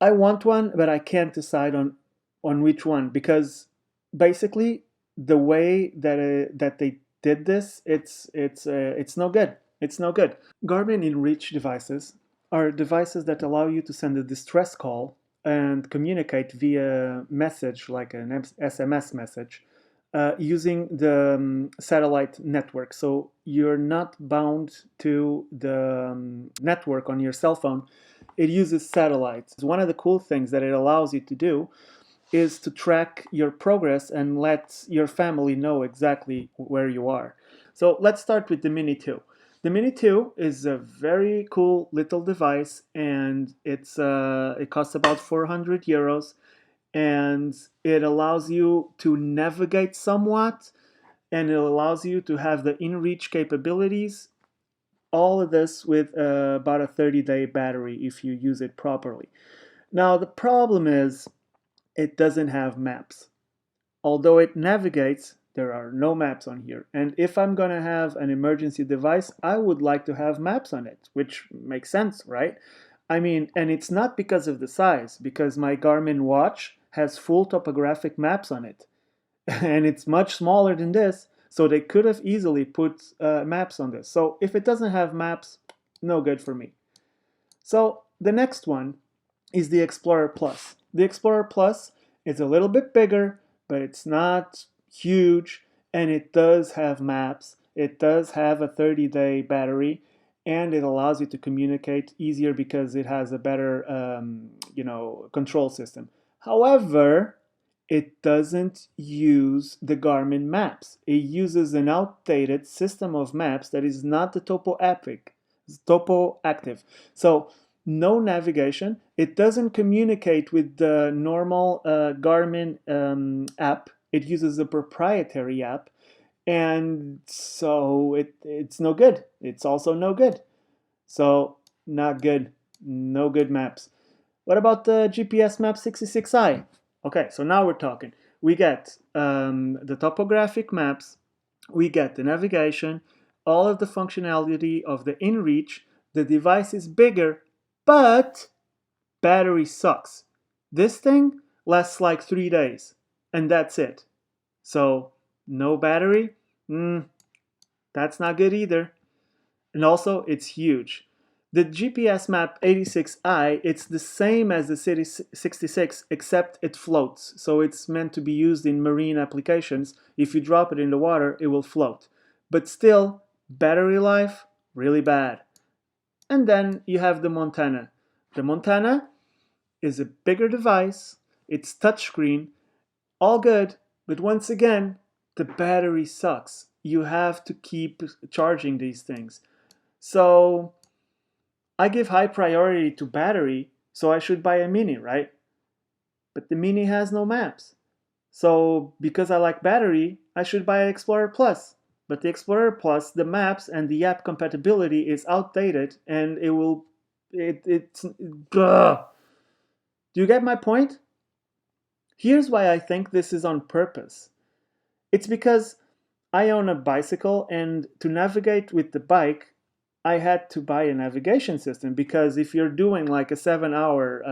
I want one, but I can't decide on which one because basically the way that they did this, it's no good. It's no good. Garmin inReach devices are devices that allow you to send a distress call and communicate via message, like an SMS message, using the satellite network. So you're not bound to the network on your cell phone. It uses satellites. One of the cool things that it allows you to do is to track your progress and let your family know exactly where you are. So let's start with the Mini 2. The Mini 2 is a very cool little device, and it costs about 400 euros, and it allows you to navigate somewhat, and it allows you to have the inReach capabilities. All of this with about a 30-day battery if you use it properly. Now the problem is it doesn't have maps. Although it navigates, there are no maps on here. And if I'm going to have an emergency device, I would like to have maps on it, which makes sense, right? I mean, and it's not because of the size, because my Garmin watch has full topographic maps on it. And it's much smaller than this, so they could have easily put maps on this. So if it doesn't have maps, no good for me. So the next one is the Explorer Plus. The Explorer Plus is a little bit bigger, but it's not huge, and it does have maps. It does have a 30-day battery, and it allows you to communicate easier because it has a better, control system. However, it doesn't use the Garmin maps. It uses an outdated system of maps that is not the topo active. So no navigation. It doesn't communicate with the normal Garmin app. It uses a proprietary app, and so it's no good. It's also no good. So not good. No good maps. What about the GPS Map 66i? Okay, so now we're talking. We get the topographic maps, we get the navigation, all of the functionality of the inReach. The device is bigger, but battery sucks. This thing lasts like 3 days, and that's it. So, no battery? That's not good either. And also, it's huge. The GPS Map 86i, it's the same as the City 66, except it floats. So it's meant to be used in marine applications. If you drop it in the water, it will float. But still, battery life, really bad. And then you have the Montana. The Montana is a bigger device, it's touchscreen, all good, but once again, the battery sucks. You have to keep charging these things. So I give high priority to battery, so I should buy a Mini, right? But the Mini has no maps. So because I like battery, I should buy an Explorer Plus. But the Explorer Plus, the maps and the app compatibility is outdated, and it will it's ugh. Do you get my point? Here's why I think this is on purpose. It's because I own a bicycle, and to navigate with the bike, I had to buy a navigation system because if you're doing like a 7 hour,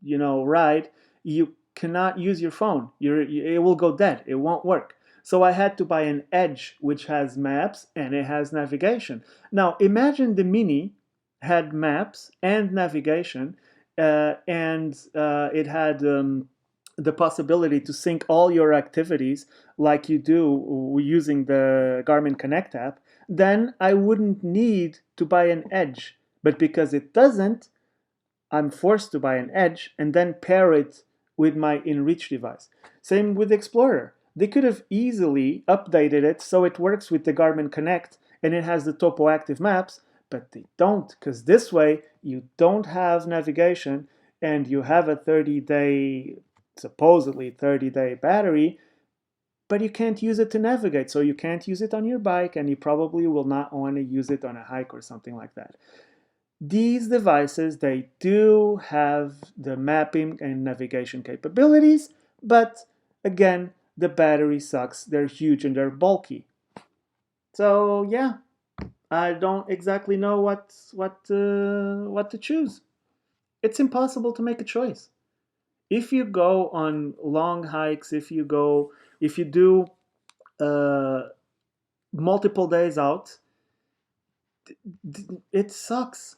ride, you cannot use your phone. It will go dead. It won't work. So I had to buy an Edge, which has maps and it has navigation. Now imagine the Mini had maps and navigation, and it had the possibility to sync all your activities like you do using the Garmin Connect app. Then I wouldn't need to buy an Edge. But because it doesn't, I'm forced to buy an Edge and then pair it with my inReach device. Same with Explorer. They could have easily updated it so it works with the Garmin Connect and it has the topo active maps, but they don't, because this way you don't have navigation and you have a 30-day, supposedly 30-day battery, but you can't use it to navigate. So you can't use it on your bike, and you probably will not want to use it on a hike or something like that. These devices, they do have the mapping and navigation capabilities, but again, the battery sucks. They're huge and they're bulky. So yeah, I don't exactly know what to choose. It's impossible to make a choice. If you go on long hikes, if you do uh, multiple days out, it sucks.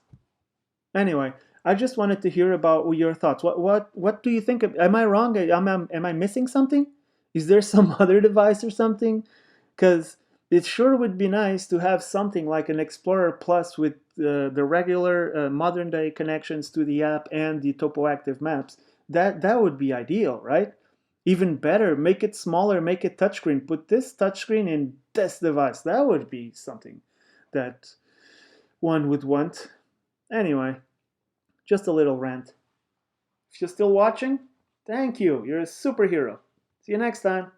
Anyway, I just wanted to hear about your thoughts. What do you think? Am I wrong? Am I missing something? Is there some other device or something? Because it sure would be nice to have something like an Explorer Plus with the regular modern day connections to the app and the topoactive maps. That would be ideal, right? Even better, make it smaller, make it touchscreen. Put this touchscreen in this device. That would be something that one would want. Anyway, just a little rant. If you're still watching, thank you. You're a superhero. See you next time.